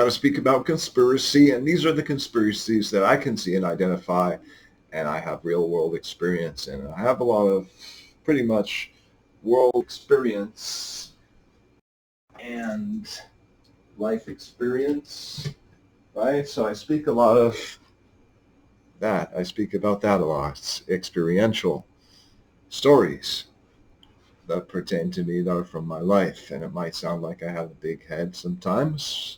Now to speak about conspiracy, and these are the conspiracies that I can see and identify, and I have real world experience in. I have a lot of pretty much world experience and life experience, right? So I speak a lot of that. I speak about that a lot. It's experiential stories that pertain to me that are from my life. And it might sound like I have a big head sometimes,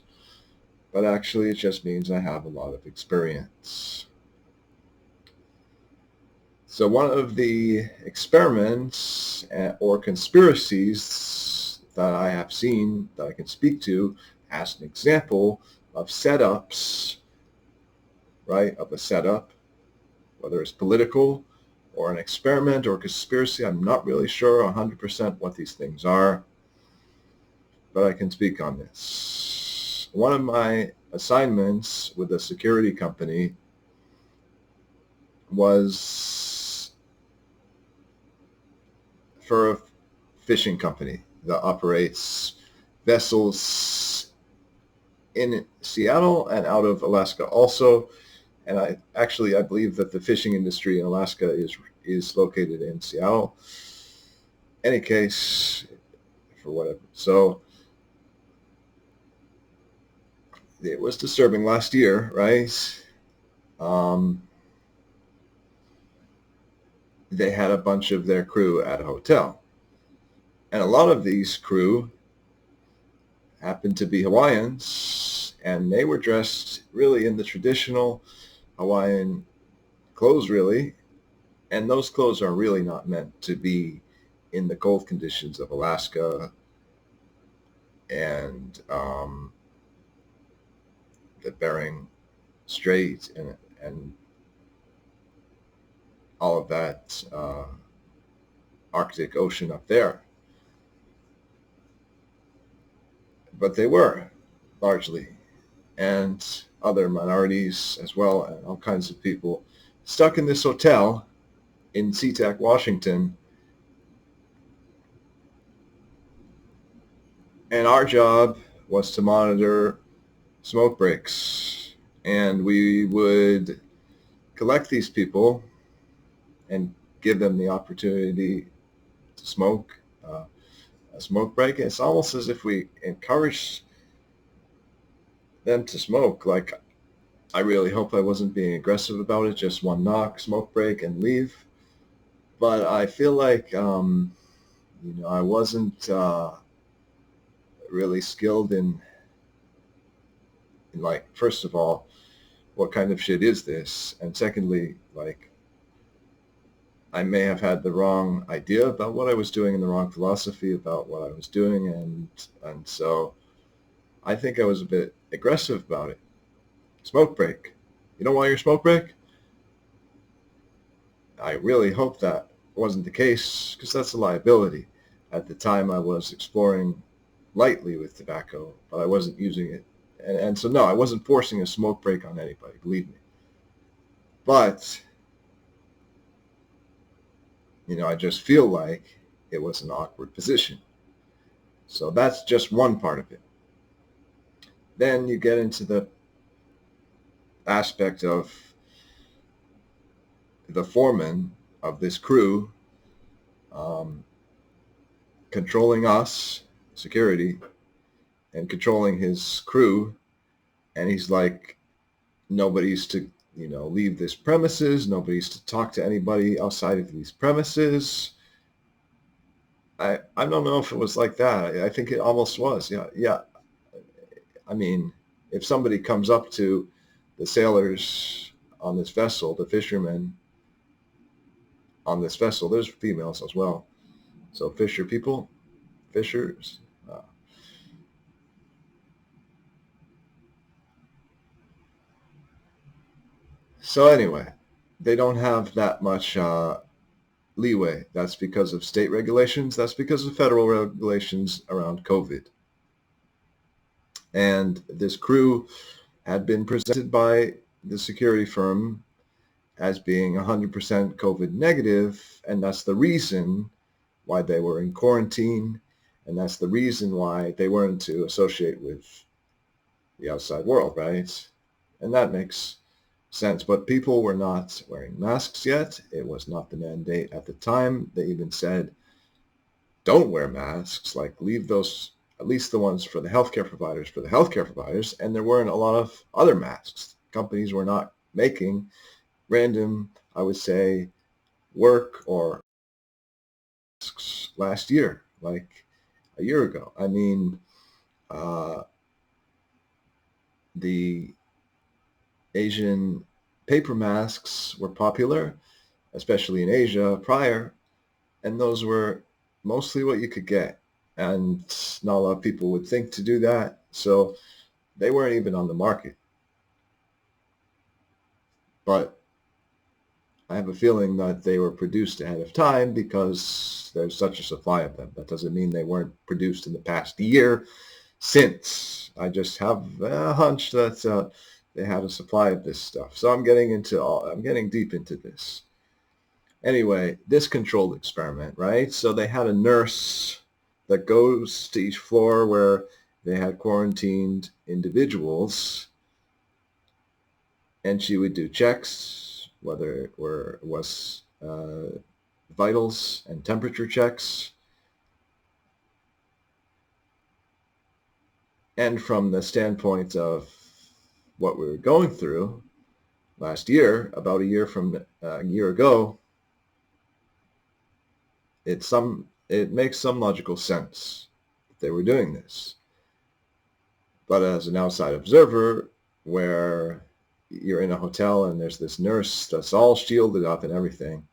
but actually it just means I have a lot of experience. So one of the experiments or conspiracies that I have seen that I can speak to as an example of setups, right, of a setup, whether it's political or an experiment or conspiracy. I'm not really sure 100% what these things are, but I can speak on this. One of my assignments with a security company was for a fishing company that operates vessels in Seattle and out of Alaska also. And I believe that the fishing industry in Alaska is located in Seattle. Any case, for whatever. So it was disturbing last year, right? They had a bunch of their crew at a hotel. And a lot of these crew happened to be Hawaiians, and they were dressed really in the traditional Hawaiian clothes, really. And those clothes are really not meant to be in the cold conditions of Alaska and the Bering Strait and all of that Arctic Ocean up there. But they were, largely, and other minorities as well, and all kinds of people stuck in this hotel in SeaTac, Washington. And our job was to monitor smoke breaks. And we would collect these people and give them the opportunity to smoke a smoke break. It's almost as if we encourage them to smoke. Like, I really hope I wasn't being aggressive about it, just one knock, smoke break, and leave. But I feel like, I wasn't really skilled in, like, first of all, what kind of shit is this? And secondly, like, I may have had the wrong idea about what I was doing and the wrong philosophy about what I was doing. And so I think I was a bit aggressive about it. Smoke break. You don't want your smoke break? I really hope that wasn't the case, because that's a liability. At the time, I was exploring lightly with tobacco, but I wasn't using it. And so, no, I wasn't forcing a smoke break on anybody, believe me. But, I just feel like it was an awkward position. So that's just one part of it. Then you get into the aspect of the foreman of this crew controlling us, security, and controlling his crew. And he's like, nobody's to, leave this premises. Nobody's to talk to anybody outside of these premises. I don't know if it was like that. I think it almost was. Yeah. I mean, if somebody comes up to the sailors on this vessel, the fishermen on this vessel, there's females as well. So fishers. So anyway, they don't have that much leeway. That's because of state regulations. That's because of federal regulations around COVID. And this crew had been presented by the security firm as being 100% COVID negative, and that's the reason why they were in quarantine, and that's the reason why they weren't to associate with the outside world, right? And that makes sense. But people were not wearing masks yet. It was not the mandate at the time. They even said, don't wear masks, like leave those, at least the ones for the healthcare providers, and there weren't a lot of other masks. Companies were not making random, I would say, work or masks last year, like a year ago. I mean, uh, the Asian paper masks were popular, especially in Asia prior, and those were mostly what you could get. And not a lot of people would think to do that. So they weren't even on the market. But I have a feeling that they were produced ahead of time because there's such a supply of them. That doesn't mean they weren't produced in the past year since. I just have a hunch that they had a supply of this stuff. So I'm getting deep into this. Anyway, this controlled experiment, right? So they had a nurse that goes to each floor where they had quarantined individuals, and she would do checks, whether it was vitals and temperature checks. And from the standpoint of what we were going through last year, about a year ago, it makes some logical sense that they were doing this. But as an outside observer, where you're in a hotel and there's this nurse that's all shielded up and everything,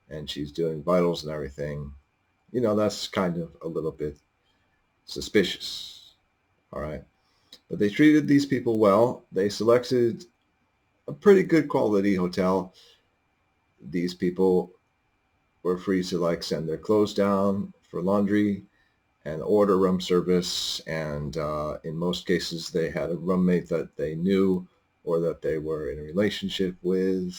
and she's doing vitals and everything, that's kind of a little bit suspicious. All right. But they treated these people well. They selected a pretty good quality hotel. These people were free to send their clothes down for laundry and order room service. And in most cases, they had a roommate that they knew or that they were in a relationship with.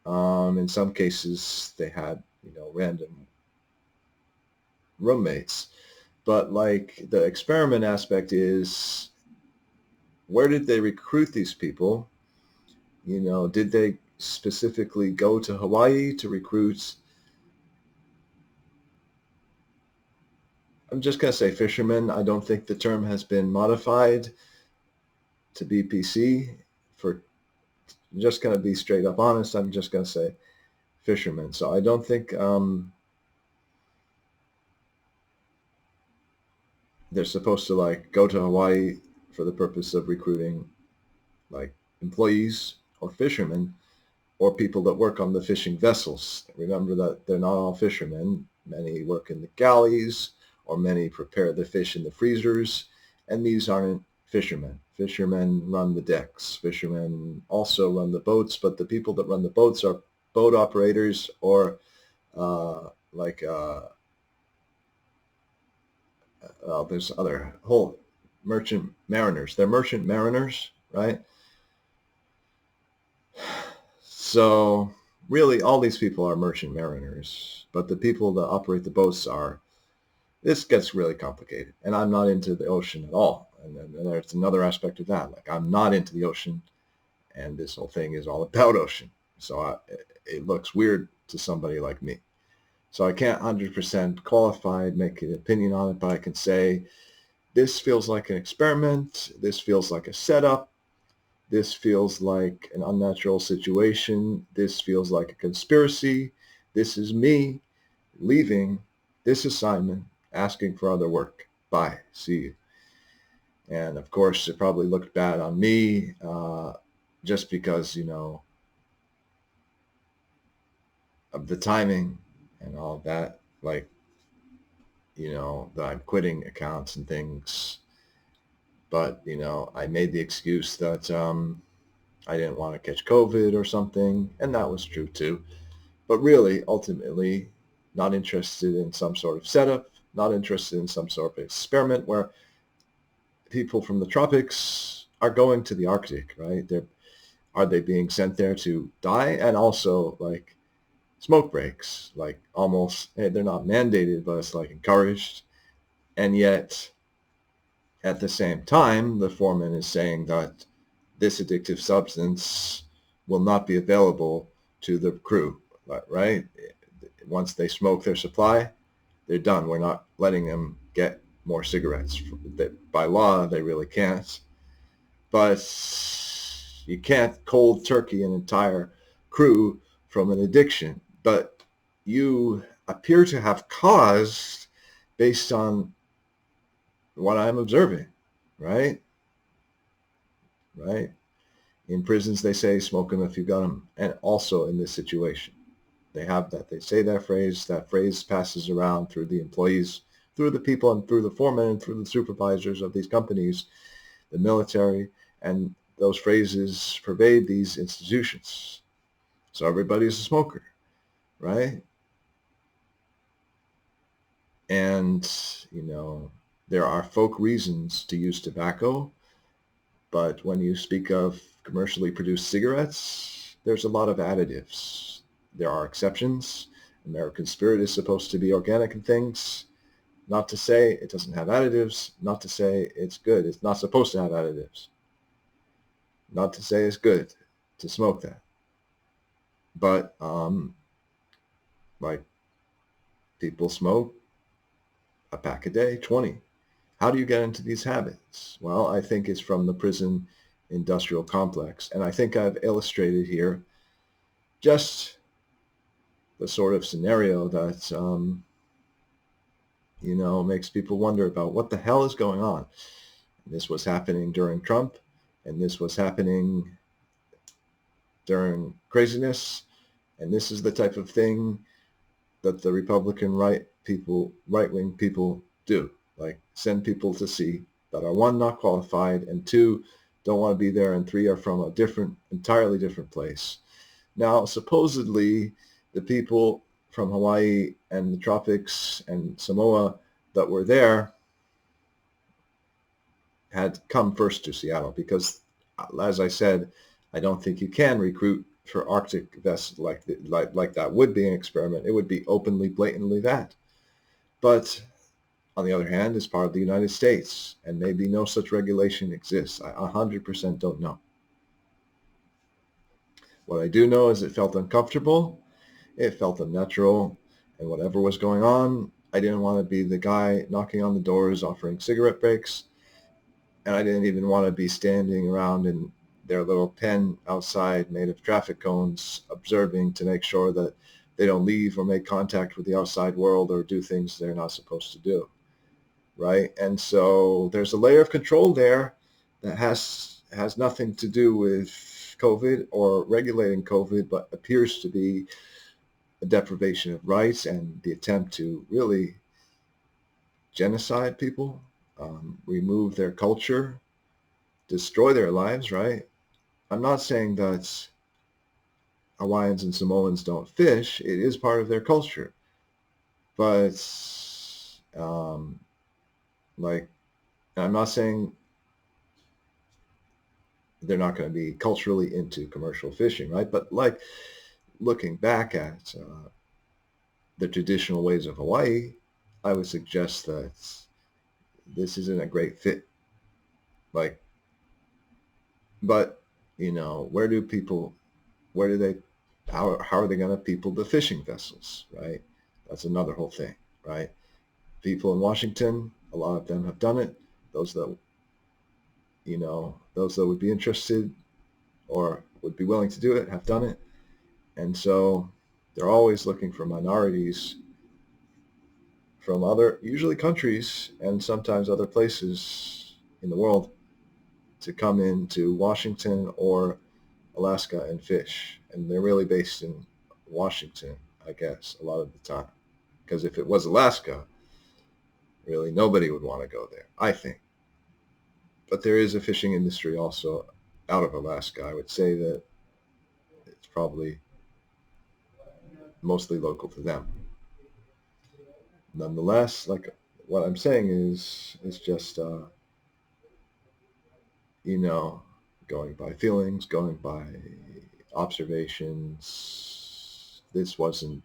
In some cases, they had, random roommates. But the experiment aspect is, where did they recruit these people? Did they specifically go to Hawaii to recruit? I'm just going to say fishermen. I don't think the term has been modified to be PC. I'm just going to be straight up honest. I'm just going to say fishermen. So I don't think they're supposed to go to Hawaii for the purpose of recruiting employees or fishermen or people that work on the fishing vessels. Remember that they're not all fishermen. Many work in the galleys, or many prepare the fish in the freezers, and these aren't fishermen. Fishermen run the decks. Fishermen also run the boats, but the people that run the boats are boat operators or there's other whole merchant mariners. They're merchant mariners, right? So really, all these people are merchant mariners, but the people that operate the boats are. This gets really complicated, and I'm not into the ocean at all. And then there's another aspect of that. I'm not into the ocean, and this whole thing is all about ocean. So it looks weird to somebody like me. So I can't 100% qualified make an opinion on it, but I can say this feels like an experiment. This feels like a setup. This feels like an unnatural situation. This feels like a conspiracy. This is me leaving this assignment, asking for other work. Bye. See you. And of course, it probably looked bad on me just because, of the timing and all that. That I'm quitting accounts and things. But, I made the excuse that I didn't want to catch COVID or something. And that was true too. But really, ultimately, not interested in some sort of setup, not interested in some sort of experiment where people from the tropics are going to the Arctic, right? Are they being sent there to die? And also smoke breaks, almost, they're not mandated, but it's encouraged. And yet At the same time, the foreman is saying that this addictive substance will not be available to the crew, right? Once they smoke their supply, they're done. We're not letting them get more cigarettes. By law, they really can't. But you can't cold turkey an entire crew from an addiction. But you appear to have caused based on what I'm observing, right? Right? In prisons, they say, smoke them if you got them. And also in this situation, they have that. They say that phrase. That phrase passes around through the employees, through the people, and through the foremen, and through the supervisors of these companies, the military, and those phrases pervade these institutions. So everybody's a smoker, right? And, there are folk reasons to use tobacco, but when you speak of commercially produced cigarettes, there's a lot of additives. There are exceptions. American Spirit is supposed to be organic and things. Not to say it doesn't have additives. Not to say it's good. It's not supposed to have additives. Not to say it's good to smoke that. But, like, people smoke a pack a day, 20. How do you get into these habits? Well, I think it's from the prison industrial complex. And I think I've illustrated here just the sort of scenario that, makes people wonder about what the hell is going on. And this was happening during Trump, and this was happening during craziness. And this is the type of thing that the Republican right-wing people do. Like send people to see that are one, not qualified, and two, don't want to be there, and three, are from a entirely different place. Now, supposedly, the people from Hawaii and the tropics and Samoa that were there had come first to Seattle because, as I said, I don't think you can recruit for Arctic vessels like that would be an experiment. It would be openly, blatantly that. But on the other hand, it's part of the United States, and maybe no such regulation exists. I 100% don't know. What I do know is it felt uncomfortable, it felt unnatural, and whatever was going on, I didn't want to be the guy knocking on the doors offering cigarette breaks, and I didn't even want to be standing around in their little pen outside made of traffic cones observing to make sure that they don't leave or make contact with the outside world or do things they're not supposed to do. Right? And so there's a layer of control there that has nothing to do with COVID or regulating COVID, but appears to be a deprivation of rights and the attempt to really genocide people, remove their culture, destroy their lives, right? I'm not saying that Hawaiians and Samoans don't fish. It is part of their culture. But, like, I'm not saying they're not going to be culturally into commercial fishing, right? But like looking back at the traditional ways of Hawaii, I would suggest that this isn't a great fit. Like, but where do they, how are they going to people the fishing vessels, right? That's another whole thing, right? People in Washington, a lot of them have done it. Those that would be interested or would be willing to do it have done it. And so they're always looking for minorities from other, usually countries and sometimes other places in the world, to come into Washington or Alaska and fish. And they're really based in Washington, I guess, a lot of the time. Because if it was Alaska, really nobody would want to go there, I think. But there is a fishing industry also out of Alaska. I would say that it's probably mostly local to them. Nonetheless, like what I'm saying is just, going by feelings, going by observations. This wasn't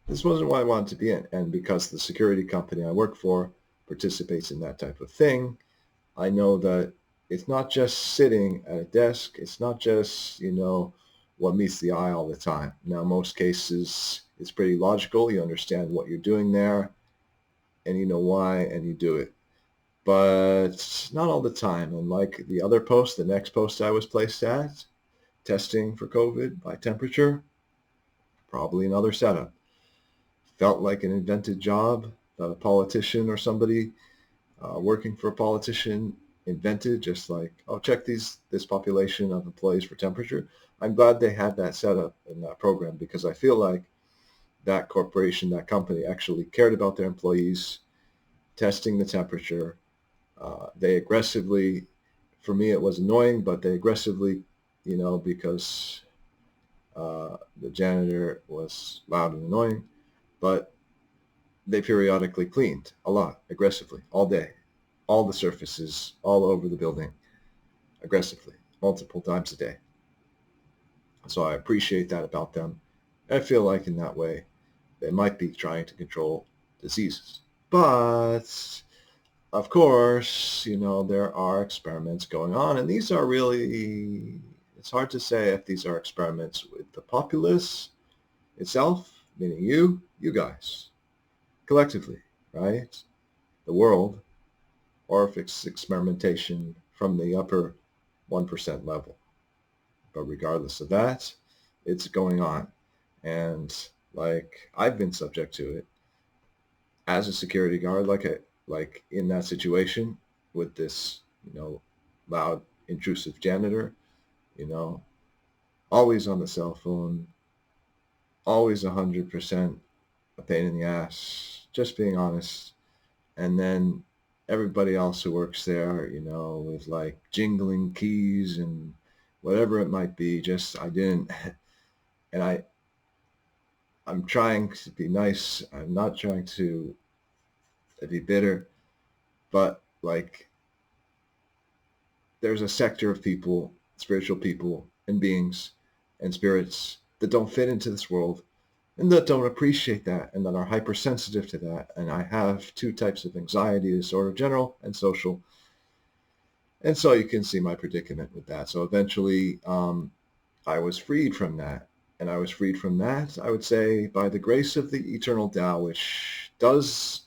what I wanted to be in. And because the security company I work for participates in that type of thing, I know that it's not just sitting at a desk. It's not just, what meets the eye all the time. Now, most cases, it's pretty logical. You understand what you're doing there and you know why and you do it. But not all the time. And like the other post, the next post I was placed at, testing for COVID by temperature, probably another setup. Felt like an invented job that a politician or somebody working for a politician invented, just like, oh, check this population of employees for temperature. I'm glad they had that set up in that program because I feel like that corporation, that company actually cared about their employees, testing the temperature. They aggressively, for me, it was annoying, but they aggressively, because the janitor was loud and annoying, but they periodically cleaned a lot, aggressively, all day, all the surfaces, all over the building, aggressively, multiple times a day. So I appreciate that about them. I feel like in that way, they might be trying to control diseases. But of course, there are experiments going on, and these are really, it's hard to say if these are experiments with the populace itself, meaning you guys, collectively, right? The world, or if it's experimentation from the upper 1% level. But regardless of that, it's going on. And like I've been subject to it as a security guard, like in that situation with this, loud, intrusive janitor, you know, always on the cell phone, always 100% a pain in the ass, just being honest. And then everybody else who works there, with like jingling keys and whatever it might be, just I didn't, and I'm trying to be nice. I'm not trying to be bitter, but like there's a sector of people, spiritual people and beings and spirits that don't fit into this world and that don't appreciate that and that are hypersensitive to that. And I have two types of anxiety disorder, general and social. And so you can see my predicament with that. So eventually I was freed from that. And I was freed from that, I would say, by the grace of the eternal Tao, which does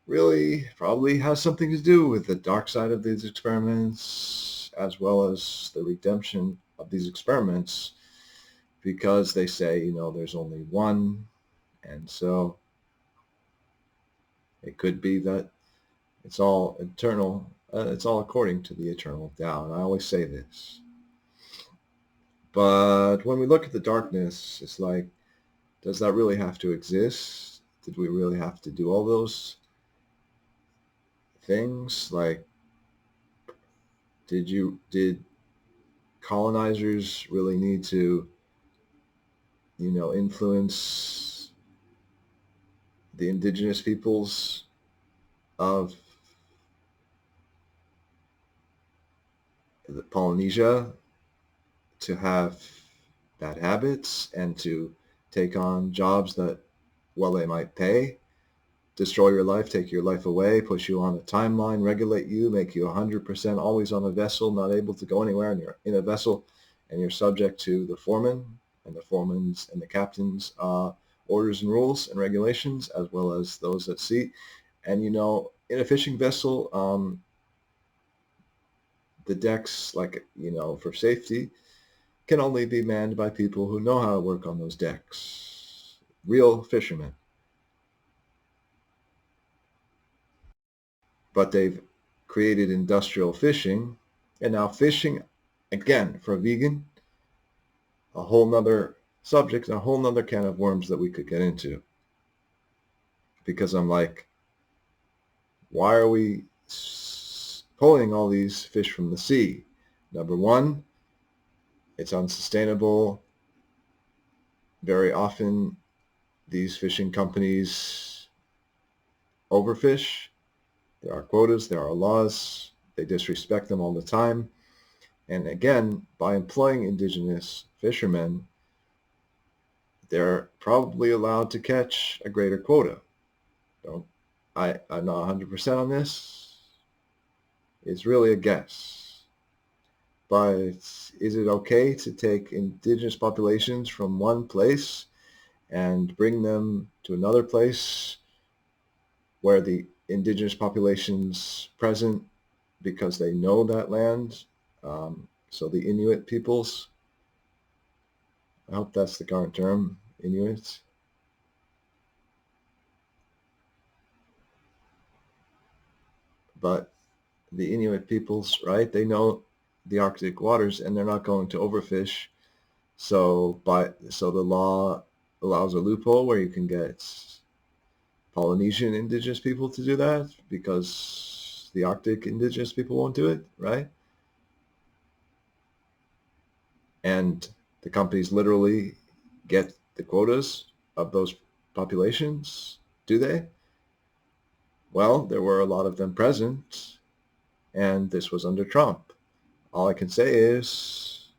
really probably has something to do with the dark side of these experiments as well as the redemption of these experiments, because they say, there's only one. And so it could be that it's all eternal. It's all according to the eternal Tao. And I always say this. But when we look at the darkness, it's like, does that really have to exist? Did we really have to do all those things? Like, did colonizers really need to, influence the indigenous peoples of Polynesia to have bad habits and to take on jobs that, well, they might pay, destroy your life, take your life away, push you on a timeline, regulate you, make you 100% always on a vessel, not able to go anywhere, and you're in a vessel and you're subject to the foreman and the foreman's and the captain's orders and rules and regulations, as well as those at sea. And, in a fishing vessel, the decks, like, for safety, can only be manned by people who know how to work on those decks. Real fishermen. But they've created industrial fishing, and now fishing, again, for a vegan, a whole nother subject, a whole nother can of worms that we could get into. Because I'm like, why are we pulling all these fish from the sea? Number one, it's unsustainable. Very often, these fishing companies overfish. There are quotas, there are laws. They disrespect them all the time. And again, by employing indigenous fishermen, they're probably allowed to catch a greater quota. Don't I'm not 100% on this. It's really a guess. But is it okay to take indigenous populations from one place and bring them to another place where the indigenous populations present because they know that land? So the Inuit peoples, I hope that's the current term, Inuit. But the Inuit peoples, right? They know the Arctic waters and they're not going to overfish. So the law allows a loophole where you can get Polynesian indigenous people to do that because the Arctic indigenous people won't do it, right? And the companies literally get the quotas of those populations, do they? Well, there were a lot of them present, and this was under Trump. All I can say is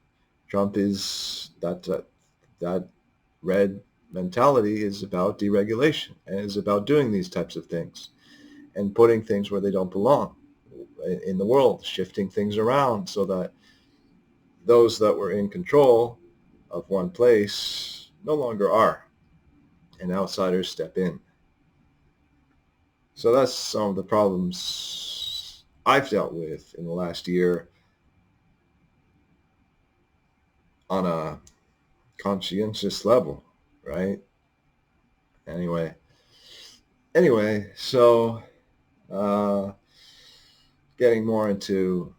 Trump is that red mentality is about deregulation and is about doing these types of things and putting things where they don't belong in the world, shifting things around so that those that were in control of one place no longer are, and outsiders step in. So that's some of the problems I've dealt with in the last year on a conscientious level, right? Anyway, so uh, getting more into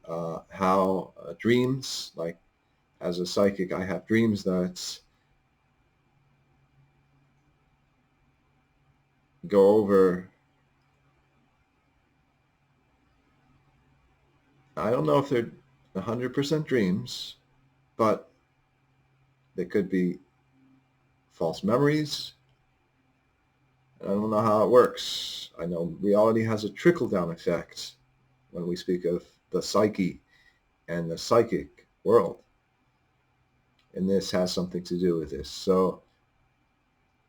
how dreams, like as a psychic, I have dreams that go over, I don't know if they're 100% dreams, but they could be false memories. I don't know how it works. I know reality has a trickle-down effect when we speak of the psyche and the psychic world. And this has something to do with this. So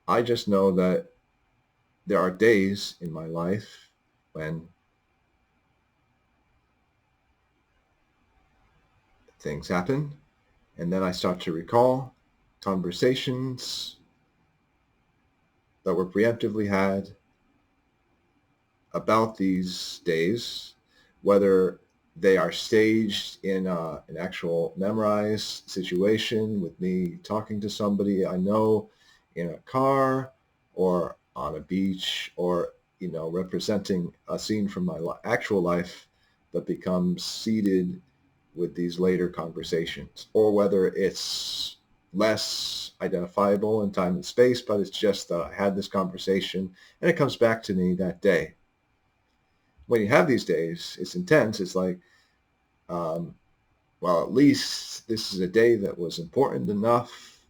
I just know that there are days in my life when things happen, and then I start to recall conversations that were preemptively had about these days, whether they are staged in an actual memorized situation with me talking to somebody I know in a car or on a beach, or representing a scene from my actual life that becomes seeded with these later conversations, or whether it's less identifiable in time and space, but it's just that I had this conversation and it comes back to me that day. When you have these days, it's intense. It's like, um, well, at least this is a day that was important enough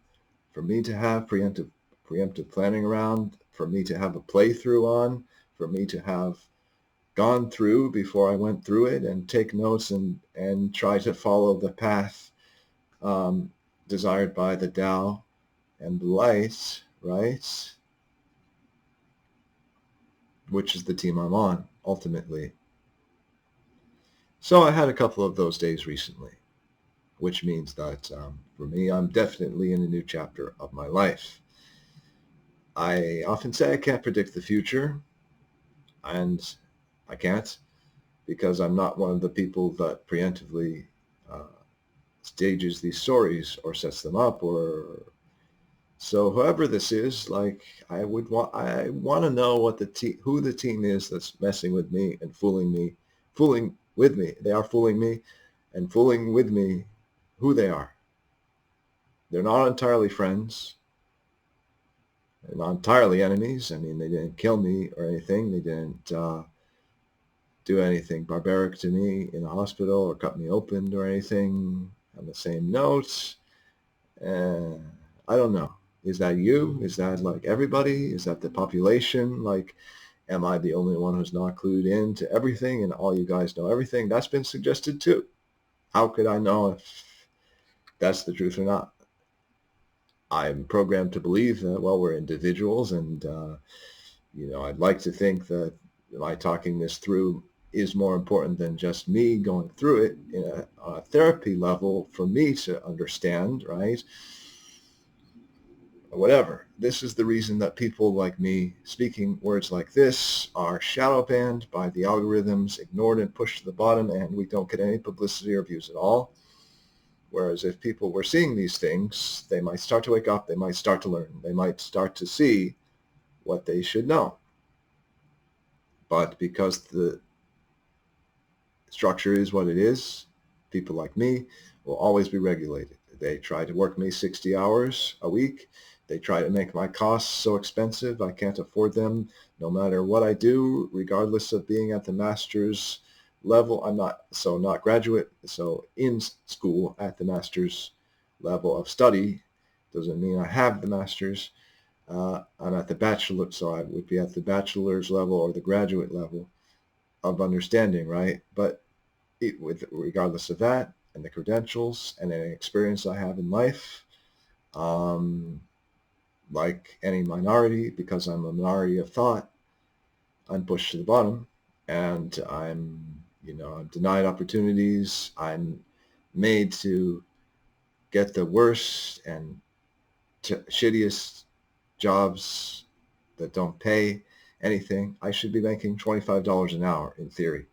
for me to have preemptive planning around, for me to have a playthrough on, for me to have gone through before I went through it and take notes and try to follow the path um, desired by the Tao and the light, right? Which is the team I'm on, ultimately. So I had a couple of those days recently, which means that for me, I'm definitely in a new chapter of my life. I often say I can't predict the future, and I can't because I'm not one of the people that preemptively uh, stages these stories or sets them up. Or so whoever this is, like I want to know what who the team is that's messing with me and fooling with me. They are fooling me and fooling with me who they are. They're not entirely friends. They're not entirely enemies. I mean, they didn't kill me or anything. They didn't do anything barbaric to me in a hospital or cut me open or anything. On the same note, uh, I don't know. Is that you? Is that like everybody? Is that the population? Like, am I the only one who's not clued in to everything and all you guys know everything? That's been suggested too. How could I know if that's the truth or not? I'm programmed to believe that, well, we're individuals and, I'd like to think that my talking this through is more important than just me going through it on a therapy level for me to understand, right? Whatever. This is the reason that people like me speaking words like this are shadow banned by the algorithms, ignored and pushed to the bottom, and we don't get any publicity or views at all. Whereas if people were seeing these things, they might start to wake up, they might start to learn, they might start to see what they should know. But because the structure is what it is, people like me will always be regulated. They try to work me 60 hours a week. They try to make my costs so expensive I can't afford them no matter what I do, regardless of being at the master's level. I'm not graduate, so in school at the master's level of study. Doesn't mean I have the master's. I'm at the bachelor, so I would be at the bachelor's level or the graduate level of understanding, right? But regardless of that and the credentials and any experience I have in life, like any minority, because I'm a minority of thought, I'm pushed to the bottom, and I'm denied opportunities. I'm made to get the worst and shittiest jobs that don't pay anything. I should be making $25 an hour in theory.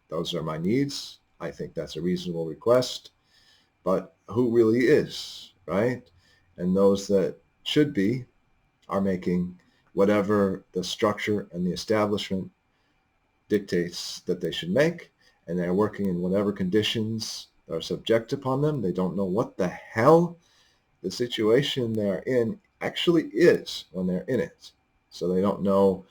Those are my needs. I think that's a reasonable request. But who really is, right? And those that should be are making whatever the structure and the establishment dictates that they should make, and they're working in whatever conditions are subject upon them. They don't know what the hell the situation they're in actually is when they're in it. So they don't know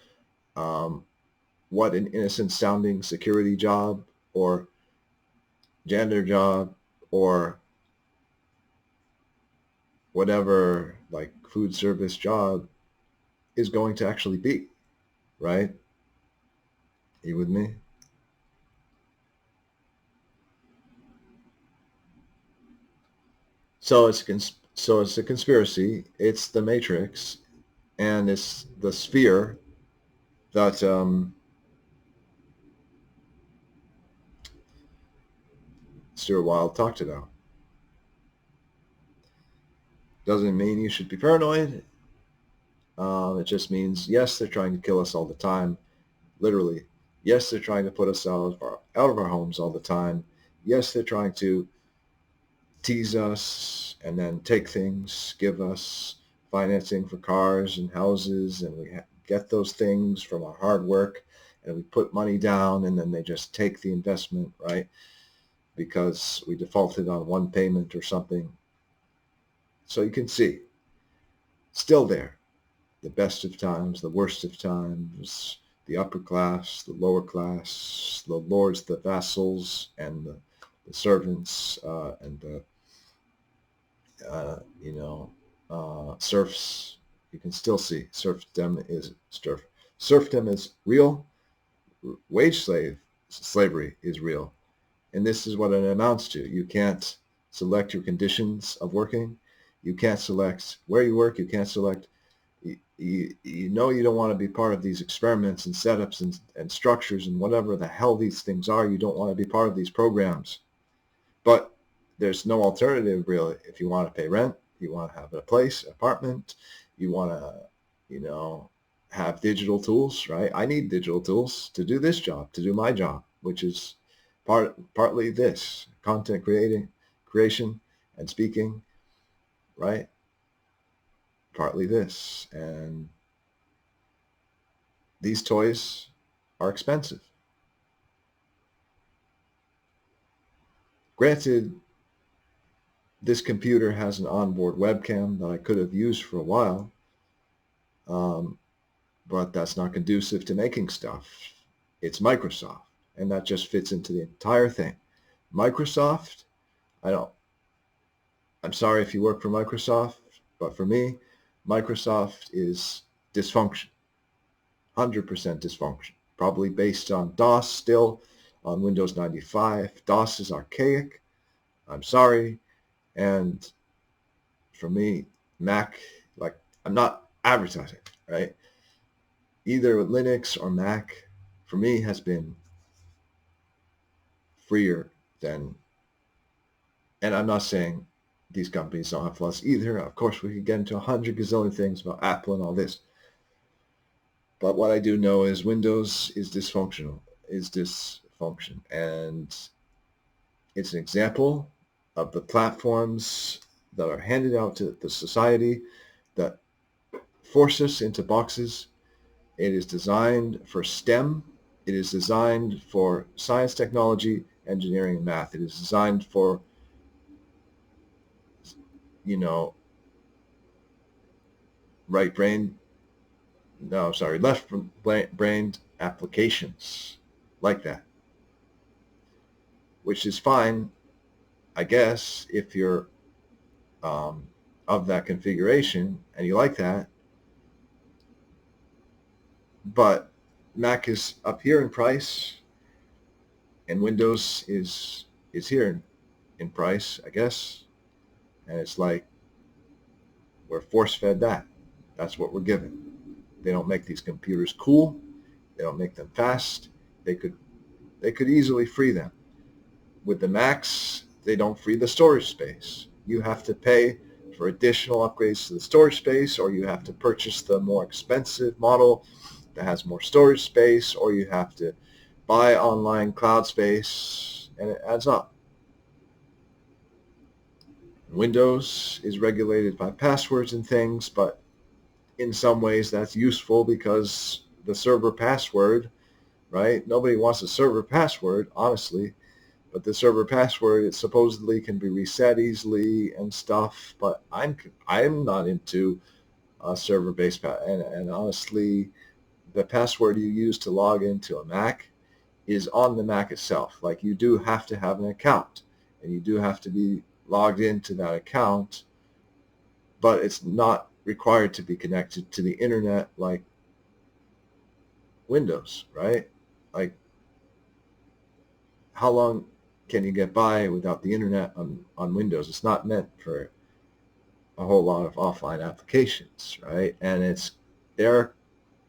what an innocent sounding security job or janitor job or whatever like food service job is going to actually be, right? Are you with me? So it's a conspiracy. It's the Matrix, and it's the sphere that Stuart Wilde talked about. Doesn't mean you should be paranoid. It just means, yes, they're trying to kill us all the time, literally. Yes, they're trying to put us out of our homes all the time. Yes, they're trying to tease us and then take things, give us financing for cars and houses, and we get those things from our hard work, and we put money down, and then they just take the investment, right? Because we defaulted on one payment or something. So you can see, still there, the best of times, the worst of times, the upper class, the lower class, the lords, the vassals, and the servants, and the serfs. You can still see serfdom is real. Wage slavery is real, and this is what it amounts to. You can't select your conditions of working. You can't select where you work. You can't select. You know you don't want to be part of these experiments and setups and structures and whatever the hell these things are. You don't want to be part of these programs. But there's no alternative really. If you want to pay rent, you want to have a place, apartment, you want to, have digital tools, right? I need digital tools to do this job, to do my job, which is partly this content creation and speaking, right? Partly this. And these toys are expensive. Granted, this computer has an onboard webcam that I could have used for a while, but that's not conducive to making stuff. It's Microsoft, and that just fits into the entire thing. Microsoft, I don't, I'm sorry if you work for Microsoft, but for me, Microsoft is dysfunction, 100% dysfunction, probably based on DOS still, on Windows 95. DOS is archaic. I'm sorry. And for me, Mac, like, I'm not advertising, right? Either Linux or Mac, for me, has been freer than, and I'm not saying these companies don't have flaws either. Of course, we could get into 100 gazillion things about Apple and all this. But what I do know is Windows is dysfunctional, and it's an example of the platforms that are handed out to the society that force us into boxes. It is designed for STEM. It is designed for science, technology, engineering, and math. It is designed for, you know, right brain, no, sorry, left brained applications like that, which is fine, I guess, if you're of that configuration and you like that. But Mac is up here in price, and Windows is here in price, I guess. And it's like we're force fed that. That's what we're given. They don't make these computers cool. They don't make them fast. They could easily free them. With the Macs, they don't free the storage space. You have to pay for additional upgrades to the storage space, or you have to purchase the more expensive model that has more storage space, or you have to buy online cloud space, and it adds up. Windows is regulated by passwords and things, but in some ways that's useful because the server password, right? Nobody wants a server password, honestly, but the server password, it supposedly can be reset easily and stuff, but I'm not into server-based and honestly, the password you use to log into a Mac is on the Mac itself. Like, you do have to have an account, and you do have to be logged into that account, but it's not required to be connected to the internet like Windows, right? Like, how long can you get by without the internet on Windows? It's not meant for a whole lot of offline applications, right? And it's their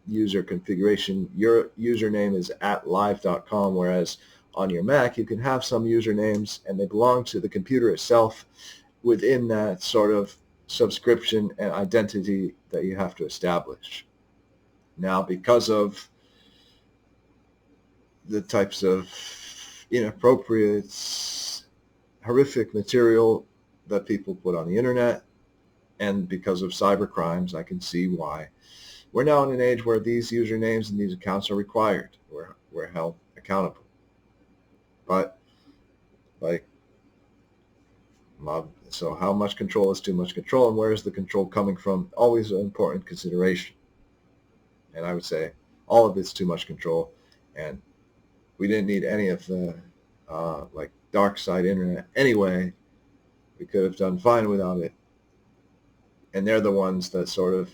user configuration. Your username is @live.com, whereas on your Mac you can have some usernames and they belong to the computer itself within that sort of subscription and identity that you have to establish. Now, because of the types of inappropriate, horrific material that people put on the internet, and because of cyber crimes, I can see why we're now in an age where these usernames and these accounts are required. We're held accountable. But, like, so how much control is too much control, and where is the control coming from? Always an important consideration. And I would say all of it's too much control, and we didn't need any of the like dark side internet anyway. We could have done fine without it. And they're the ones that sort of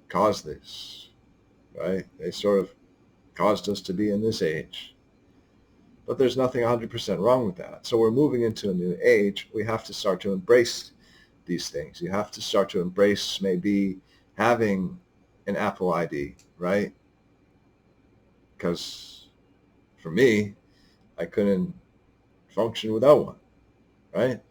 caused this, right? They sort of caused us to be in this age. But there's nothing 100% wrong with that. So we're moving into a new age. We have to start to embrace these things. You have to start to embrace maybe having an Apple ID, right? Because for me, I couldn't function without one, right?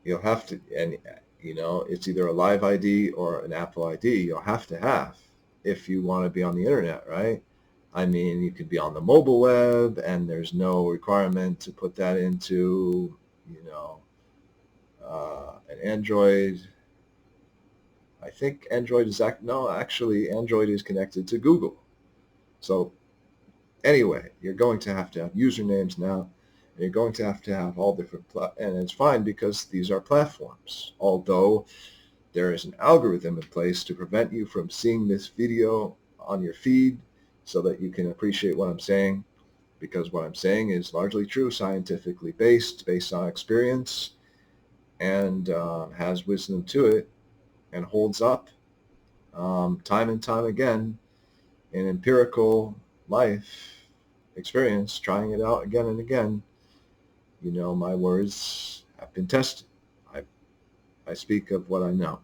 You'll have to, and it's either a Live ID or an Apple ID you'll have to have if you want to be on the internet, right? I mean, you could be on the mobile web and there's no requirement to put that into, an Android. I think Android is, actually Android is connected to Google. So anyway, you're going to have usernames now. And you're going to have all different, and it's fine because these are platforms. Although there is an algorithm in place to prevent you from seeing this video on your feed so that you can appreciate what I'm saying, because what I'm saying is largely true, scientifically based on experience, and has wisdom to it, and holds up time and time again in empirical life experience, trying it out again and again. My words have been tested. I speak of what I know.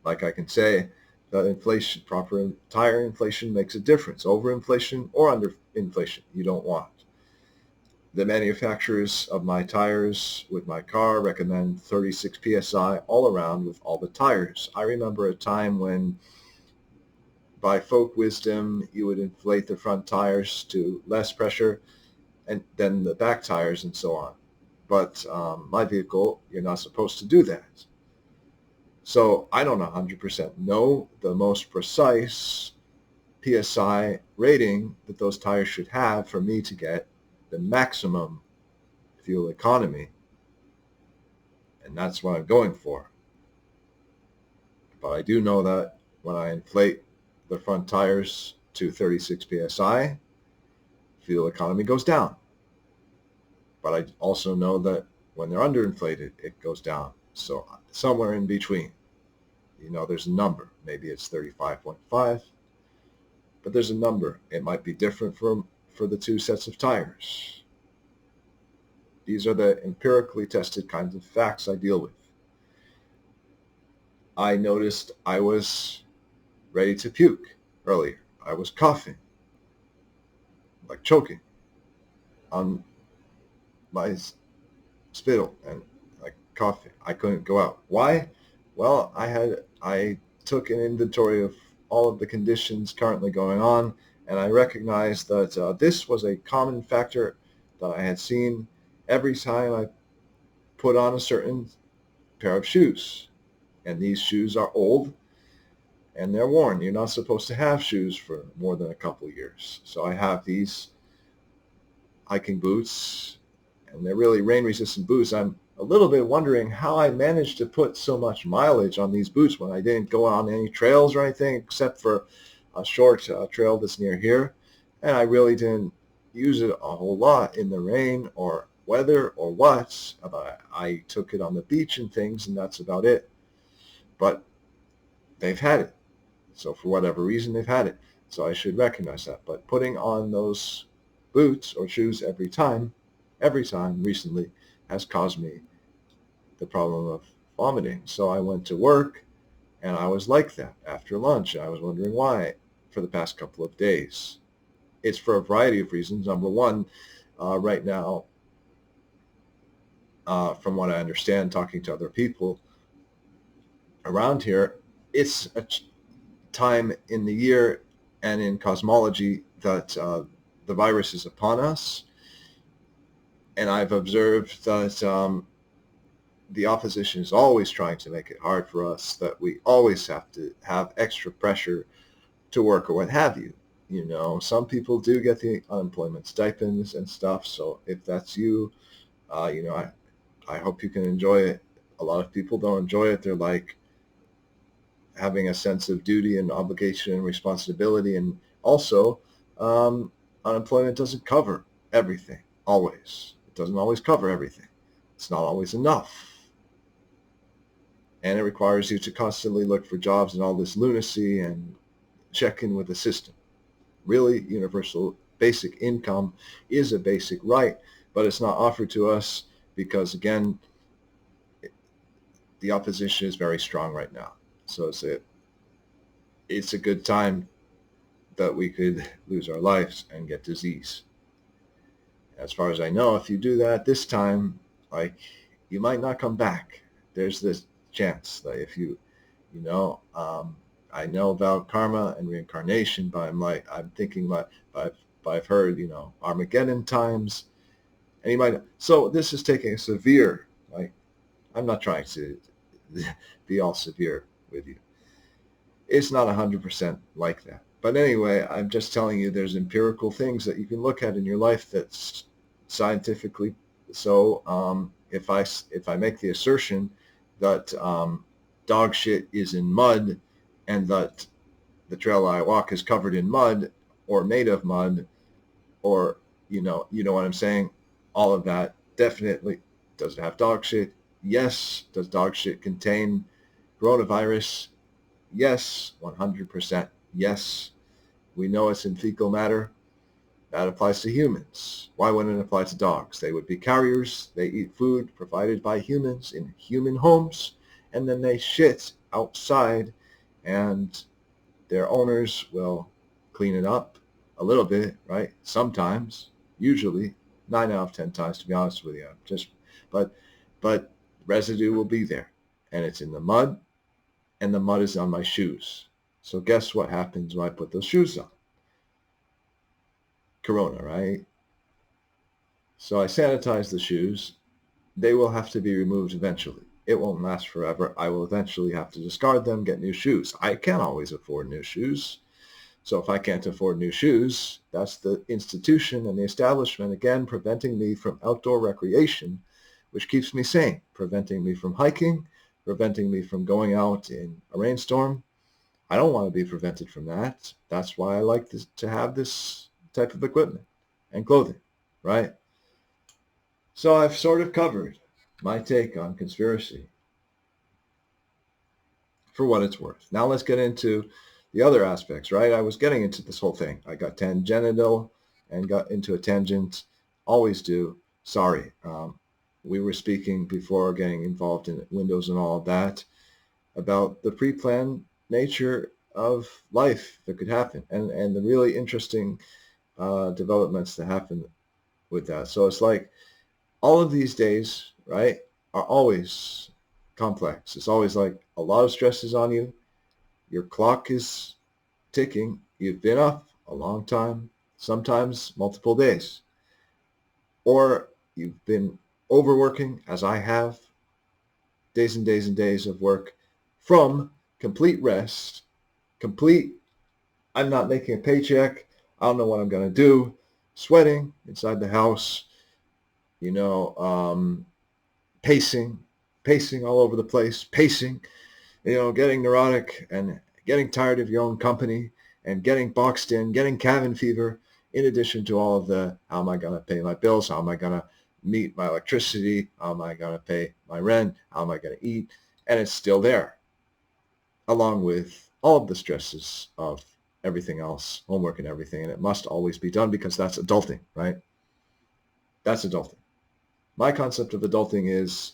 Like, I can say that inflation, proper tire inflation makes a difference. Overinflation or underinflation, you don't want. The manufacturers of my tires with my car recommend 36 psi all around with all the tires. I remember a time when, by folk wisdom, you would inflate the front tires to less pressure and then the back tires and so on. But my vehicle, you're not supposed to do that. So I don't 100% know the most precise PSI rating that those tires should have for me to get the maximum fuel economy. And that's what I'm going for. But I do know that when I inflate the front tires to 36 PSI, fuel economy goes down. But I also know that when they're underinflated, it goes down. So somewhere in between, there's a number. Maybe it's 35.5, but there's a number. It might be different for the two sets of tires. These are the empirically tested kinds of facts I deal with. I noticed I was ready to puke earlier. I was coughing, like choking on my spittle and like coughing. I couldn't go out. Why? Well, I took an inventory of all of the conditions currently going on, and I recognized that this was a common factor that I had seen every time I put on a certain pair of shoes. And these shoes are old and they're worn. You're not supposed to have shoes for more than a couple years. So I have these hiking boots, and they're really rain-resistant boots. I'm a little bit wondering how I managed to put so much mileage on these boots when I didn't go on any trails or anything except for a short trail that's near here. And I really didn't use it a whole lot in the rain or weather or what. But I took it on the beach and things, and that's about it. But they've had it. So for whatever reason, they've had it. So I should recognize that. But putting on those boots or shoes every time recently has caused me the problem of vomiting. So I went to work and I was like that after lunch. I was wondering why for the past couple of days. It's for a variety of reasons. Number one, right now, from what I understand, talking to other people around here, it's a time in the year and in cosmology that the virus is upon us. And I've observed that the opposition is always trying to make it hard for us, that we always have to have extra pressure to work or what have you. Some people do get the unemployment stipends and stuff. So if that's you, I hope you can enjoy it. A lot of people don't enjoy it. They're like having a sense of duty and obligation and responsibility. And also, unemployment doesn't cover everything, always. It doesn't always cover everything. It's not always enough. And it requires you to constantly look for jobs and all this lunacy and check in with the system. Really, universal basic income is a basic right, but it's not offered to us because, again, the opposition is very strong right now. So it's a good time that we could lose our lives and get disease. As far as I know, if you do that this time, you might not come back. There's this chance that if I know about karma and reincarnation, but I'm thinking I've heard, Armageddon times, and so this is taking a severe, I'm not trying to be all severe with you. It's not 100% like that. But anyway, I'm just telling you there's empirical things that you can look at in your life that's scientifically. So if I make the assertion that dog shit is in mud and that the trail I walk is covered in mud or made of mud, or you know what I'm saying, all of that definitely. Does it have dog shit? Yes. Does dog shit contain coronavirus? Yes, 100%. Yes. We know it's in fecal matter. That applies to humans. Why wouldn't it apply to dogs? They would be carriers. They eat food provided by humans in human homes, and then they shit outside, and their owners will clean it up a little bit, right? Sometimes, usually, 9 out of 10 times, to be honest with you. But, but residue will be there, and it's in the mud, and the mud is on my shoes. So guess what happens when I put those shoes on? Corona, right? So I sanitize the shoes. They will have to be removed eventually. It won't last forever. I will eventually have to discard them, get new shoes. I can't always afford new shoes. So if I can't afford new shoes, that's the institution and the establishment, again, preventing me from outdoor recreation, which keeps me sane, preventing me from hiking, preventing me from going out in a rainstorm. I don't want to be prevented from that. That's why I like to have this type of equipment and clothing, right? So I've sort of covered my take on conspiracy for what it's worth. Now let's get into the other aspects, right? I was getting into this whole thing. I got tangential and got into a tangent. Always do. Sorry. We were speaking before getting involved in Windows and all of that about the pre-planned nature of life that could happen and the really interesting developments that happen with that. So it's like all of these days, right, are always complex. It's always like a lot of stress is on you. Your clock is ticking. You've been up a long time, sometimes multiple days. Or you've been overworking, as I have, days and days and days of work from complete rest, complete, I'm not making a paycheck, I don't know what I'm going to do, sweating inside the house, you know, pacing all over the place, pacing, getting neurotic and getting tired of your own company and getting boxed in, getting cabin fever, in addition to all of the, how am I going to pay my bills? How am I going to meet my electricity? How am I going to pay my rent? How am I going to eat? And it's still there, along with all of the stresses of everything else, homework and everything. And it must always be done because that's adulting, right? That's adulting. My concept of adulting is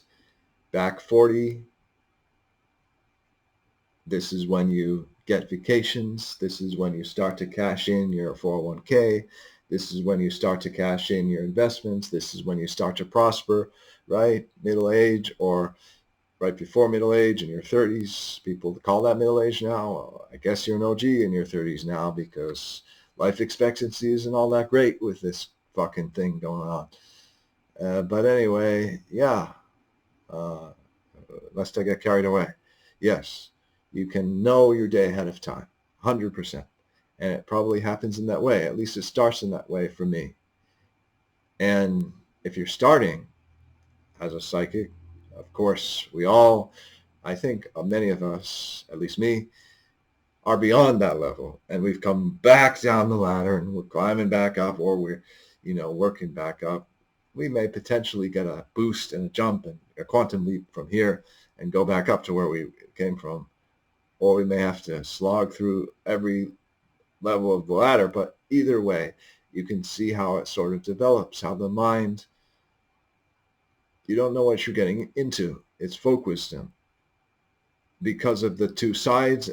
back 40. This is when you get vacations. This is when you start to cash in your 401k. This is when you start to cash in your investments. This is when you start to prosper, right? Middle age or right before middle age in your 30s. People call that middle age now. Well, I guess you're an OG in your 30s now because life expectancy isn't all that great with this fucking thing going on. But anyway, yeah, lest I get carried away. Yes, you can know your day ahead of time, 100%. And it probably happens in that way. At least it starts in that way for me. And if you're starting as a psychic, of course, we all, I think many of us, at least me, are beyond that level. And we've come back down the ladder and we're climbing back up, or we're, working back up. We may potentially get a boost and a jump and a quantum leap from here and go back up to where we came from. Or we may have to slog through every level of the ladder. But either way, you can see how it sort of develops, how the mind, you don't know what you're getting into. It's folk wisdom. Because of the two sides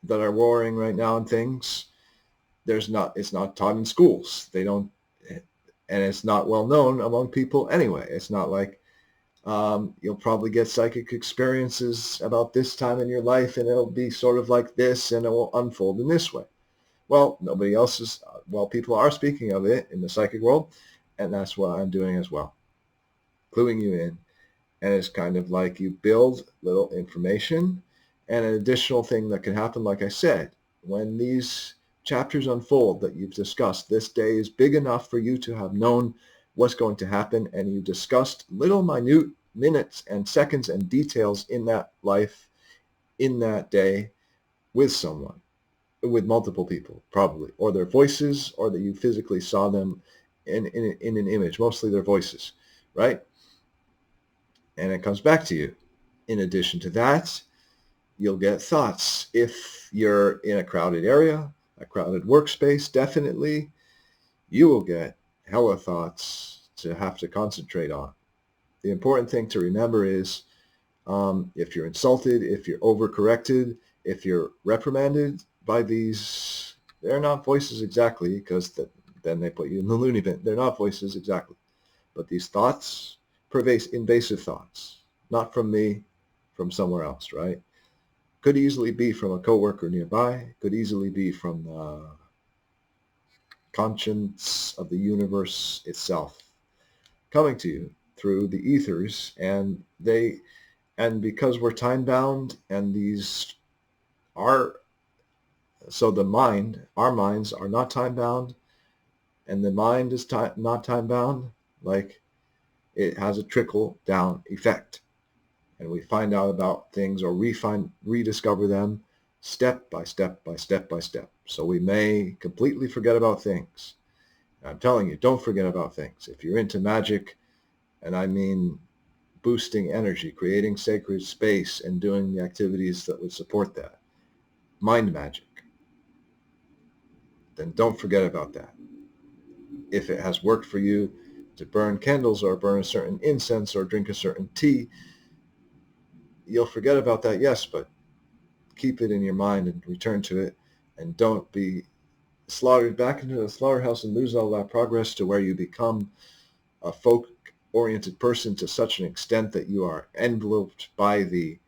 that are warring right now and things, it's not taught in schools. They don't, and it's not well known among people anyway. It's not like you'll probably get psychic experiences about this time in your life and it'll be sort of like this and it will unfold in this way. Well, nobody else is, people are speaking of it in the psychic world, and that's what I'm doing as well. Cluing you in. And it's kind of like you build little information. And an additional thing that can happen, like I said, when these chapters unfold that you've discussed, this day is big enough for you to have known what's going to happen, and you discussed little minute minutes and seconds and details in that life, in that day, with someone, with multiple people, probably, or their voices, or that you physically saw them in an image, mostly their voices, right? And it comes back to you. In addition to that, you'll get thoughts. If you're in a crowded area, a crowded workspace, definitely, you will get hella thoughts to have to concentrate on. The important thing to remember is if you're insulted, if you're overcorrected, if you're reprimanded, by these, they're not voices exactly, because then they put you in the loony bin. They're not voices exactly. But these thoughts, invasive thoughts, not from me, from somewhere else, right? Could easily be from a coworker nearby, could easily be from the conscience of the universe itself coming to you through the ethers, and because we're time bound, and these are, so the mind, our minds are not time bound, and the mind is not time bound, like, it has a trickle down effect, and we find out about things, or rediscover them step by step by step by step. So we may completely forget about things. I'm telling you, don't forget about things. If you're into magic, and I mean boosting energy, creating sacred space, and doing the activities that would support that, mind magic, then don't forget about that. If it has worked for you to burn candles, or burn a certain incense, or drink a certain tea, you'll forget about that, yes, but keep it in your mind and return to it, and don't be slaughtered back into the slaughterhouse and lose all that progress to where you become a folk-oriented person to such an extent that you are enveloped by the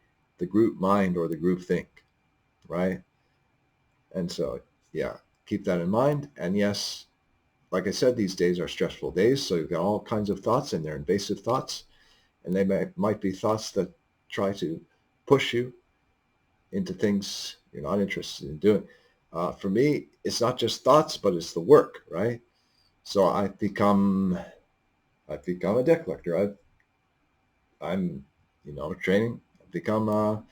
group mind, or the group think, right? And so, yeah, keep that in mind. And yes, like I said, these days are stressful days, so you've got all kinds of thoughts, and they're invasive thoughts, and they might be thoughts that try to push you into things you're not interested in doing. For me, it's not just thoughts, but it's the work, right? So I've become a deck collector. I'm training. I've become an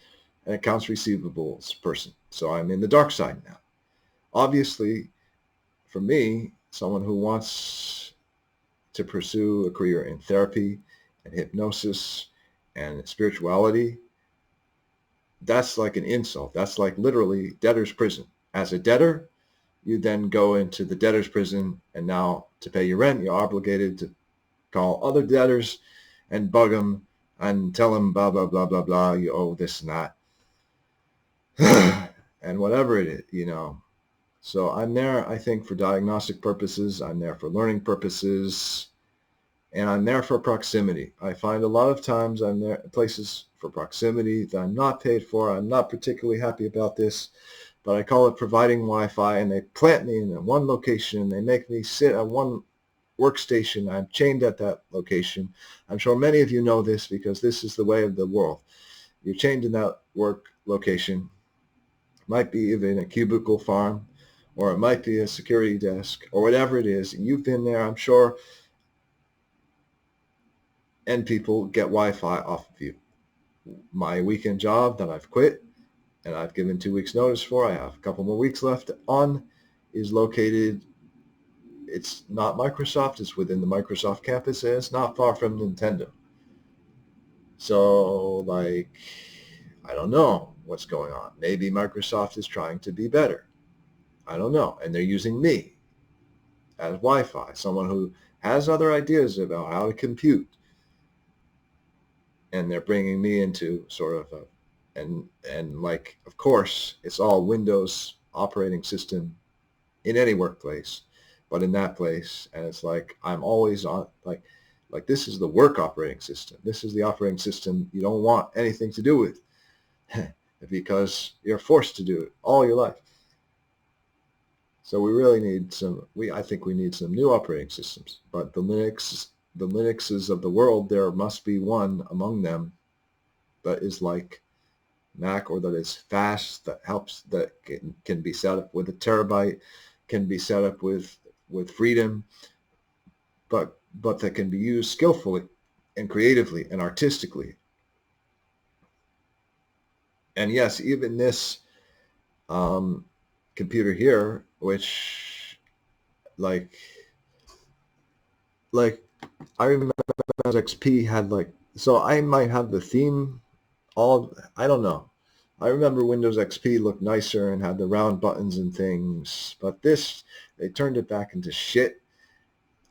accounts receivables person. So I'm in the dark side now. Obviously, for me, someone who wants to pursue a career in therapy and hypnosis and spirituality, that's like an insult. That's like literally debtor's prison. As a debtor, you then go into the debtor's prison, and now to pay your rent, you're obligated to call other debtors and bug them and tell them blah, blah, blah, blah, blah, you owe this and that. And whatever it is. So I'm there, I think, for diagnostic purposes. I'm there for learning purposes. And I'm there for proximity. I find a lot of times I'm there places for proximity that I'm not paid for. I'm not particularly happy about this, but I call it providing Wi-Fi, and they plant me in one location. They make me sit at one workstation. I'm chained at that location. I'm sure many of you know this, because this is the way of the world. You're chained in that work location. It might be even a cubicle farm, or it might be a security desk, or whatever it is. You've been there, I'm sure, and people get Wi-Fi off of you. My weekend job that I've quit, and I've given 2 weeks notice for, I have a couple more weeks left on, is located, it's not Microsoft, it's within the Microsoft campus, and it's not far from Nintendo. So, like, I don't know what's going on. Maybe Microsoft is trying to be better. I don't know. And they're using me as Wi-Fi, someone who has other ideas about how to compute. And they're bringing me into sort of and like, of course, it's all Windows operating system in any workplace, but in that place, and it's like I'm always on, like this is the work operating system. This is the operating system you don't want anything to do with because you're forced to do it all your life. So we really need I think we need some new operating systems, but the Linuxes of the world, there must be one among them that is like Mac, or that is fast, that helps, that can be set up with a terabyte, can be set up with freedom, but that can be used skillfully and creatively and artistically. And yes, even this computer here, which like I remember XP had so I might have the theme I don't know. I remember Windows XP looked nicer and had the round buttons and things, but this, they turned it back into shit,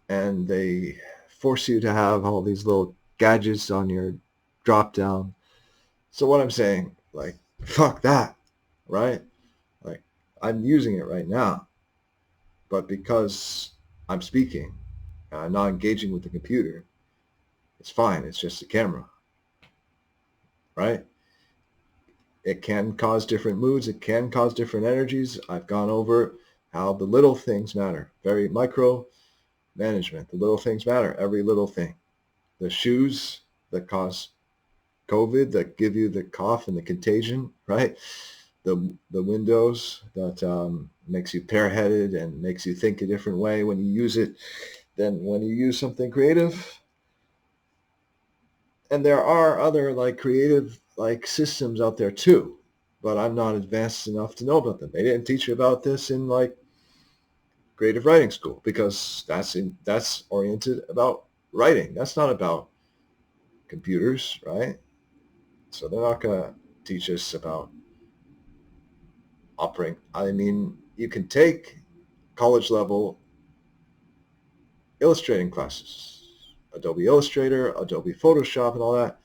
and they force you to have all these little gadgets on your drop down. So what I'm saying, fuck that, right? Like, I'm using it right now, but because I'm speaking and I'm not engaging with the computer, it's fine. It's just a camera, right? It can cause different moods. It can cause different energies. I've gone over how the little things matter. Very micro management. The little things matter. Every little thing. The shoes that cause COVID, that give you the cough and the contagion, right? The windows that makes you pear-headed and makes you think a different way when you use it than when you use something creative. And there are other like creative like systems out there too, but I'm not advanced enough to know about them. They didn't teach you about this in like creative writing school because that's oriented about writing. That's not about computers, right? So they're not going to teach us about operating. I mean, you can take college level illustrating classes, Adobe Illustrator, Adobe Photoshop, and all that.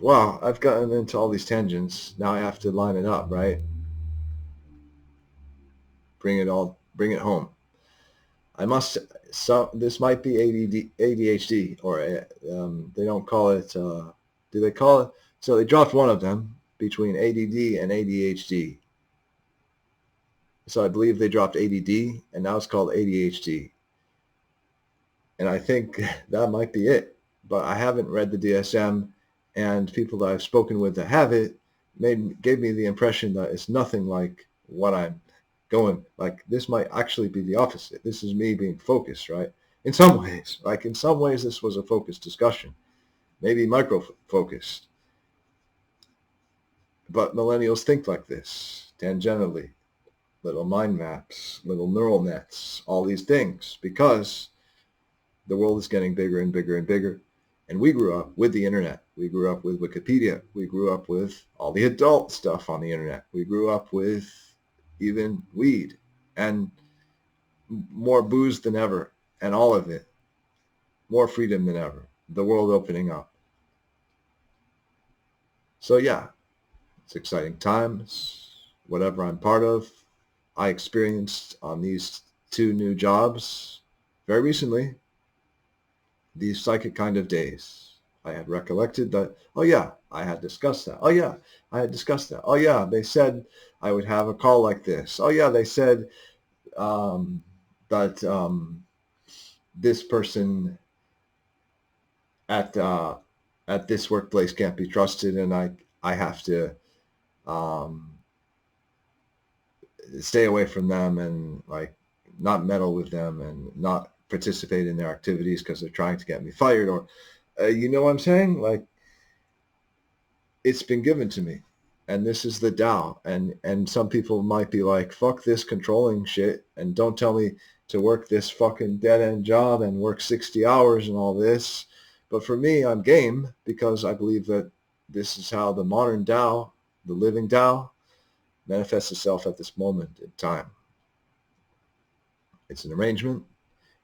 Wow, I've gotten into all these tangents. Now I have to line it up, right? Bring it home. I must. So this might be ADHD, or they don't call it. Do they call it? So they dropped one of them between ADD and ADHD. So I believe they dropped ADD, and now it's called ADHD. And I think that might be it. But I haven't read the DSM, and people that I've spoken with that have it gave me the impression that it's nothing like what I'm going. Like this might actually be the opposite. This is me being focused, right? In some ways, this was a focused discussion, maybe micro focused. But millennials think like this, tangentially, little mind maps, little neural nets, all these things, because the world is getting bigger and bigger and bigger. And we grew up with the internet. We grew up with Wikipedia. We grew up with all the adult stuff on the internet. We grew up with even weed and more booze than ever, and all of it. More freedom than ever. The world opening up. So yeah, it's exciting times. Whatever I'm part of, I experienced on these two new jobs very recently, these psychic kind of days. I had recollected that, oh yeah, I had discussed that. Oh yeah, I had discussed that. Oh yeah, they said I would have a call like this. Oh yeah, they said um, that this person at uh, at this workplace can't be trusted, and I have to um, stay away from them and like not meddle with them and not participate in their activities because they're trying to get me fired, or you know what I'm saying? Like it's been given to me, and this is the Tao. And some people might be like, fuck this controlling shit, and don't tell me to work this fucking dead end job and work 60 hours and all this. But for me, I'm game because I believe that this is how the modern Tao, the living Tao, manifests itself at this moment in time. It's an arrangement.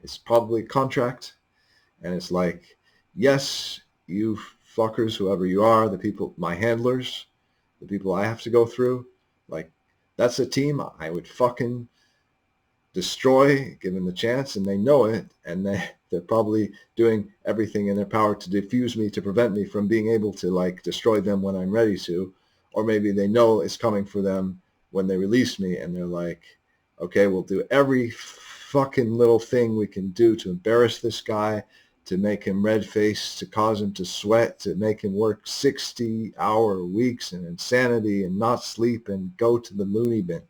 It's probably a contract. And it's like, yes, you fuckers, whoever you are, the people, my handlers, the people I have to go through, like, that's a team I would fucking destroy given the chance, and they know it, and they're probably doing everything in their power to defuse me, to prevent me from being able to, like, destroy them when I'm ready to. Or maybe they know it's coming for them when they release me, and they're like, okay, we'll do every fucking little thing we can do to embarrass this guy, to make him red-faced, to cause him to sweat, to make him work 60-hour weeks and insanity and not sleep and go to the loony bin.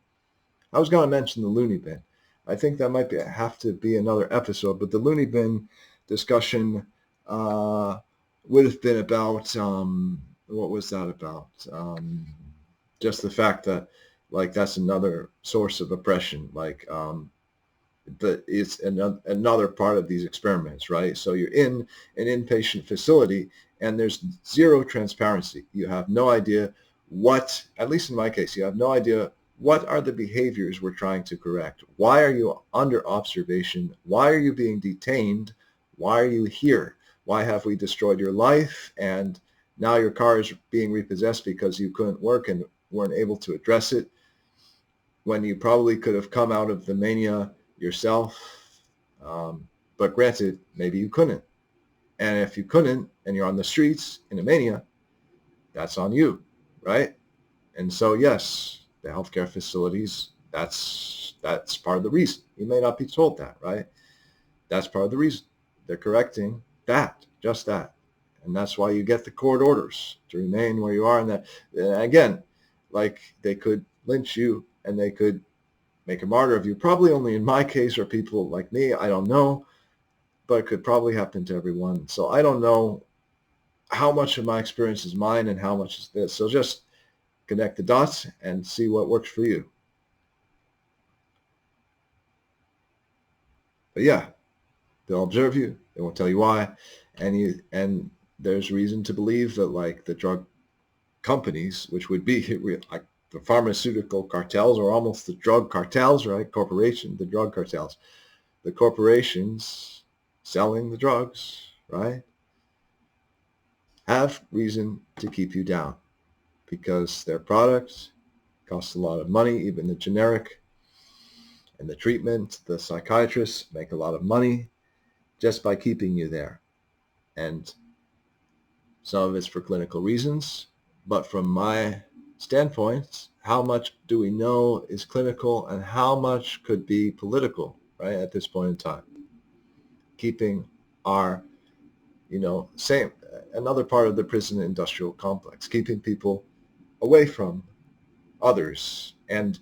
I was going to mention the loony bin. I think that might have to be another episode, but the loony bin discussion would have been about, what was that about? Just the fact that, like, that's another source of oppression. Like, it's another part of these experiments, right? So you're in an inpatient facility and there's zero transparency. You have no idea what, at least in my case, you have no idea what are the behaviors we're trying to correct. Why are you under observation? Why are you being detained? Why are you here? Why have we destroyed your life? And now your car is being repossessed because you couldn't work, and weren't able to address it when you probably could have come out of the mania yourself. But granted, maybe you couldn't. And if you couldn't and you're on the streets in a mania, that's on you, right? And so, yes, the healthcare facilities, that's part of the reason. You may not be told that, right? That's part of the reason. They're correcting that, just that. And that's why you get the court orders to remain where you are. And that, again, like they could lynch you and they could make a martyr of you. Probably only in my case or people like me, I don't know, but it could probably happen to everyone. So I don't know how much of my experience is mine and how much is this. So just connect the dots and see what works for you. But yeah, they'll observe you. They won't tell you why. And there's reason to believe that like the drug companies, which would be like the pharmaceutical cartels or almost the drug cartels, right? The drug cartels, the corporations selling the drugs, right? Have reason to keep you down because their products cost a lot of money, even the generic, and the treatment, the psychiatrists make a lot of money just by keeping you there. And some of it's for clinical reasons, but from my standpoint, how much do we know is clinical and how much could be political, right, at this point in time? Keeping our, same, another part of the prison industrial complex, keeping people away from others and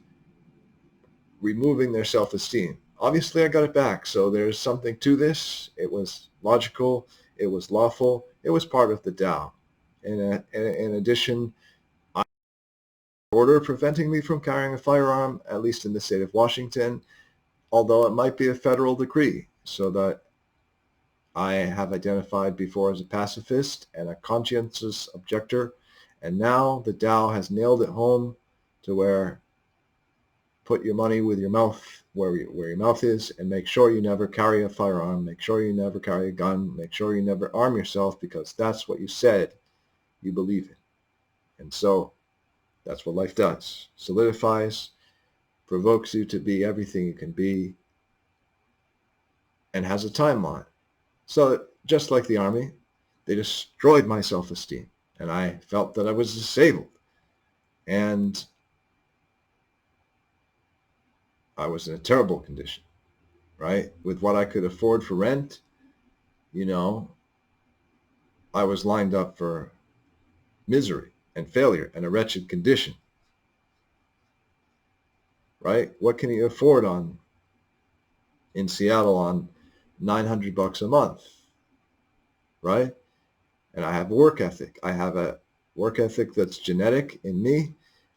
removing their self-esteem. Obviously, I got it back, so there's something to this. It was logical. It was lawful. It was part of the Tao. In addition, order preventing me from carrying a firearm, at least in the state of Washington, although it might be a federal decree, so that I have identified before as a pacifist and a conscientious objector, and now the Tao has nailed it home to where put your money with your mouth where your mouth is, and make sure you never carry a firearm, make sure you never carry a gun, make sure you never arm yourself, because that's what you said you believe in. And so that's what life does. Solidifies, provokes you to be everything you can be, and has a timeline. So just like the army, they destroyed my self-esteem, and I felt that I was disabled. And I was in a terrible condition, right? With what I could afford for rent, I was lined up for misery and failure and a wretched condition, right? What can you afford in Seattle on $900 a month, right? And I have a work ethic. I have a work ethic that's genetic in me.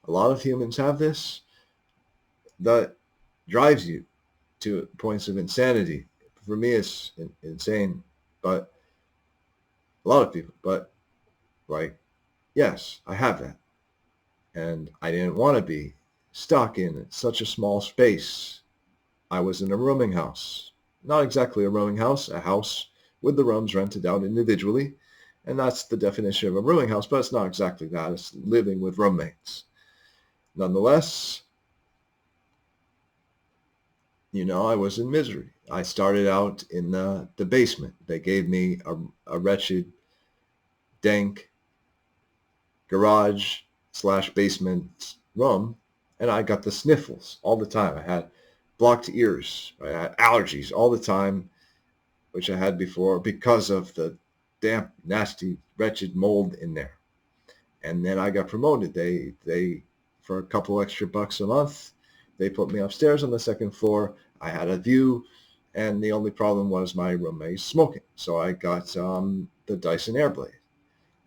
A lot of humans have this, that drives you to points of insanity. For me, it's insane, but a lot of people, but like, yes, I have that. And I didn't want to be stuck in such a small space. I was in a rooming house. Not exactly a rooming house, a house with the rooms rented out individually. And that's the definition of a rooming house, but it's not exactly that. It's living with roommates. Nonetheless, I was in misery. I started out in the basement. They gave me a wretched, dank garage/basement room, and I got the sniffles all the time. I had blocked ears. I had allergies all the time, which I had before because of the damp, nasty, wretched mold in there. And then I got promoted. They for a couple extra bucks a month, they put me upstairs on the second floor. I had a view, and the only problem was my roommate smoking. So I got the Dyson Airblade.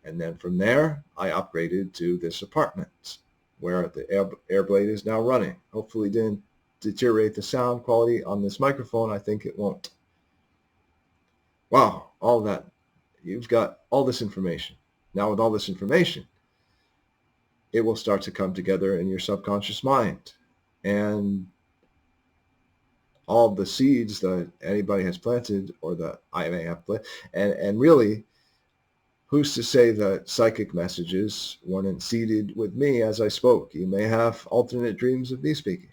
And then from there, I upgraded to this apartment where the Airblade is now running. Hopefully it didn't deteriorate the sound quality on this microphone. I think it won't. Wow, all that. You've got all this information. Now with all this information, it will start to come together in your subconscious mind. And all the seeds that anybody has planted or that I may have planted, and really, Who's to say that psychic messages weren't seeded with me as I spoke? You may have alternate dreams of me speaking.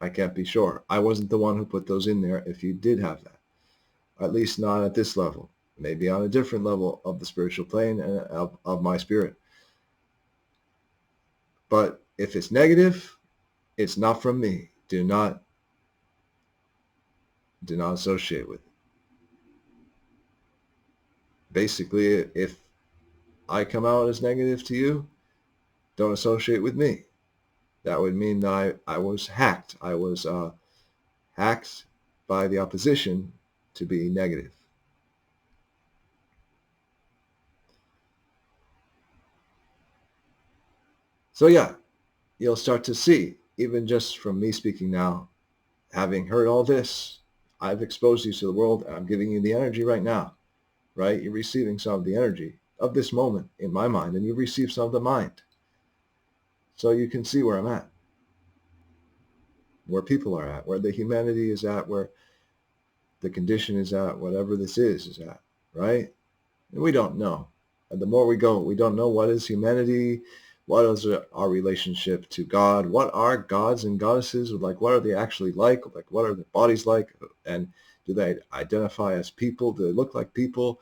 I can't be sure. I wasn't the one who put those in there if you did have that. At least not at this level. Maybe on a different level of the spiritual plane and of my spirit. But if it's negative, it's not from me. Do not associate with it. Basically, if I come out as negative to you, don't associate with me. That would mean that I was hacked. I was hacked by the opposition to be negative. So yeah, you'll start to see, even just from me speaking now, having heard all this, I've exposed you to the world and I'm giving you the energy right now, right? You're receiving some of the energy of this moment in my mind, and you've received some of the mind. So you can see where I'm at, where people are at, where the humanity is at, where the condition is at, whatever this is at, right? And we don't know. And the more we go, we don't know what is humanity, what is our relationship to God, what are gods and goddesses, like what are they actually like what are their bodies like, and do they identify as people, do they look like people,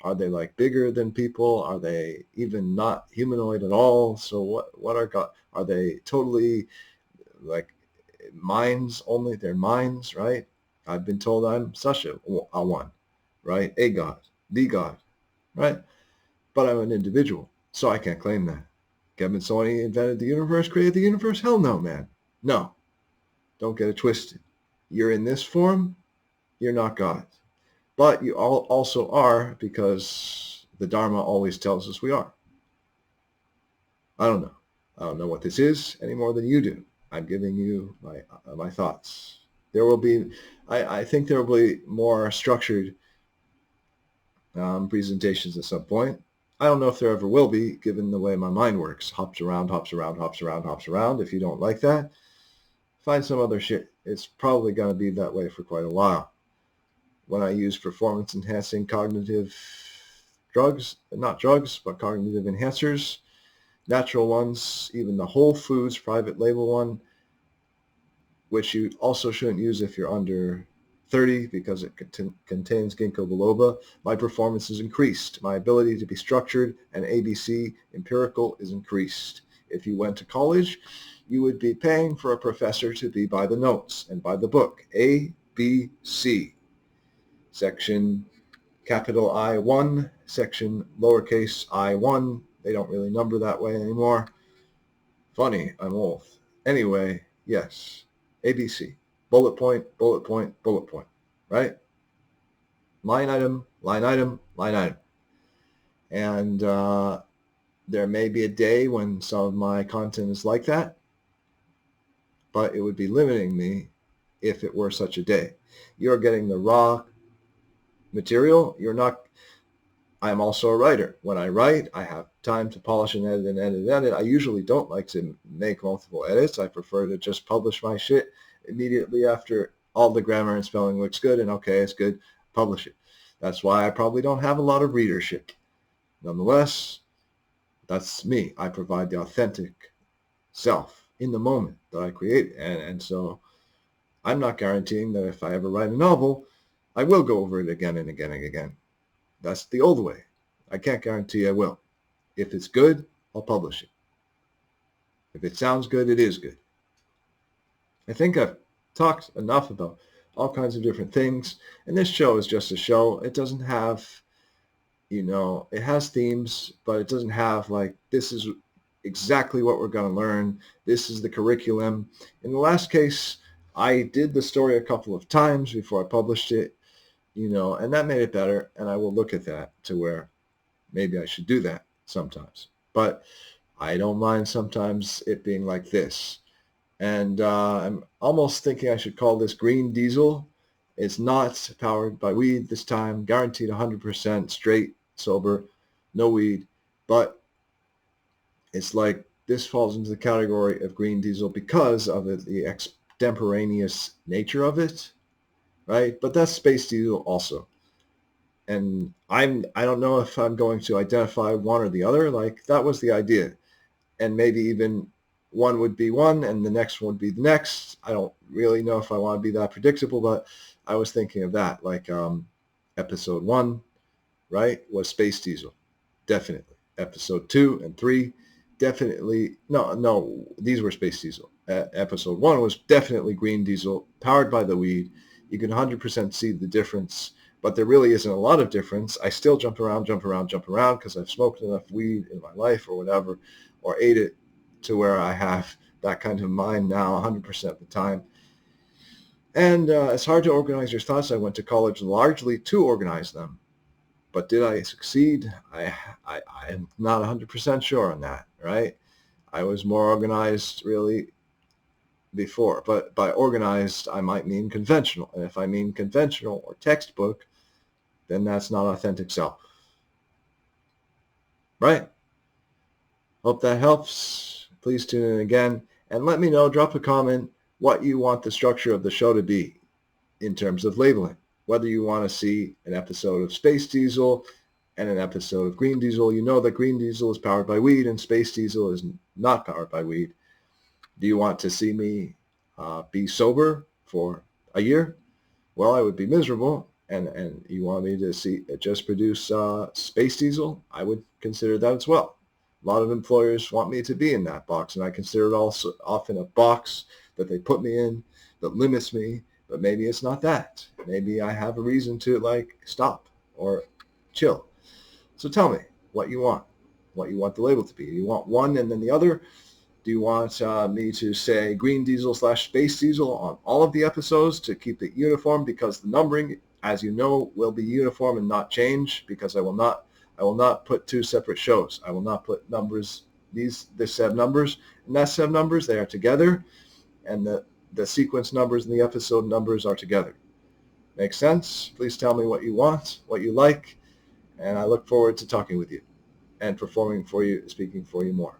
are they like bigger than people, are they even not humanoid at all, so what are God, are they totally like minds only, they're minds, right? I've been told I'm such a one, right? A God, the God, right? But I'm an individual, so I can't claim that. Kevin Soini invented the universe, created the universe? Hell no, man. No, don't get it twisted. You're in this form, you're not God. But you all also are, because the Dharma always tells us we are. I don't know. I don't know what this is any more than you do. I'm giving you my thoughts. There will be, I think there will be more structured presentations at some point. I don't know if there ever will be, given the way my mind works. Hops around, hops around, hops around, hops around. If you don't like that, find some other shit. It's probably going to be that way for quite a while. When I use performance-enhancing cognitive drugs, not drugs, but cognitive enhancers, natural ones, even the Whole Foods private label one, which you also shouldn't use if you're under 30 because it contains ginkgo biloba, my performance is increased. My ability to be structured and ABC empirical is increased. If you went to college, you would be paying for a professor to be by the notes and by the book. A, B, C. Section capital I1, section lowercase I1. They don't really number that way anymore. Funny, I'm old. Anyway, yes, ABC. Bullet point, bullet point, bullet point, right? Line item, line item, line item. And there may be a day when some of my content is like that, but it would be limiting me if it were such a day. You're getting the raw material. You're not. I'm also a writer. When I write, I have time to polish and edit and edit and edit. I usually don't like to make multiple edits. I prefer to just publish my shit immediately after all the grammar and spelling looks good and okay, it's good, publish it. That's why I probably don't have a lot of readership. Nonetheless, that's me. I provide the authentic self in the moment that I create. And so I'm not guaranteeing that if I ever write a novel, I will go over it again and again and again. That's the old way. I can't guarantee I will. If it's good, I'll publish it. If it sounds good, it is good. I think I've talked enough about all kinds of different things, and this show is just a show. It doesn't have, it has themes, but it doesn't have like, this is exactly what we're going to learn. This is the curriculum. In the last case, I did the story a couple of times before I published it, and that made it better. And I will look at that to where maybe I should do that sometimes. But I don't mind sometimes it being like this. And I'm almost thinking I should call this Green Diesel. It's not powered by weed this time, guaranteed 100% straight, sober, no weed. But it's like this falls into the category of Green Diesel because of the extemporaneous nature of it, right? But that's Space Diesel also. And I don't know if I'm going to identify one or the other. Like, that was the idea. And maybe even one would be one and the next one would be the next. I don't really know if I want to be that predictable, but I was thinking of that. Like, episode 1, right, was Space Diesel. Definitely. Episode 2 and 3, definitely. No, these were Space Diesel. Episode 1 was definitely Green Diesel, powered by the weed. You can 100% see the difference, but there really isn't a lot of difference. I still jump around because I've smoked enough weed in my life or whatever, or ate it to where I have that kind of mind now 100% of the time. And it's hard to organize your thoughts. I went to college largely to organize them. But did I succeed? I'm not 100% sure on that, right? I was more organized really before. But by organized, I might mean conventional. And if I mean conventional or textbook, then that's not authentic self. Right? Hope that helps. Please tune in again. And let me know, drop a comment, what you want the structure of the show to be in terms of labeling. Whether you want to see an episode of Space Diesel and an episode of Green Diesel. You know that Green Diesel is powered by weed and Space Diesel is not powered by weed. Do you want to see me be sober for a year? Well, I would be miserable. And you want me to see just produce Space Diesel? I would consider that as well. A lot of employers want me to be in that box, and I consider it also often a box that they put me in that limits me. But maybe it's not that. Maybe I have a reason to like stop or chill. So tell me what you want the label to be. Do you want one and then the other? Do you want me to say Green Diesel / Space Diesel on all of the episodes to keep it uniform? Because the numbering, as you know, will be uniform and not change, because I will not put two separate shows. I will not put numbers, this set of numbers and that set of numbers. They are together, and the sequence numbers and the episode numbers are together. Make sense? Please tell me what you want, what you like, and I look forward to talking with you and performing for you, speaking for you more.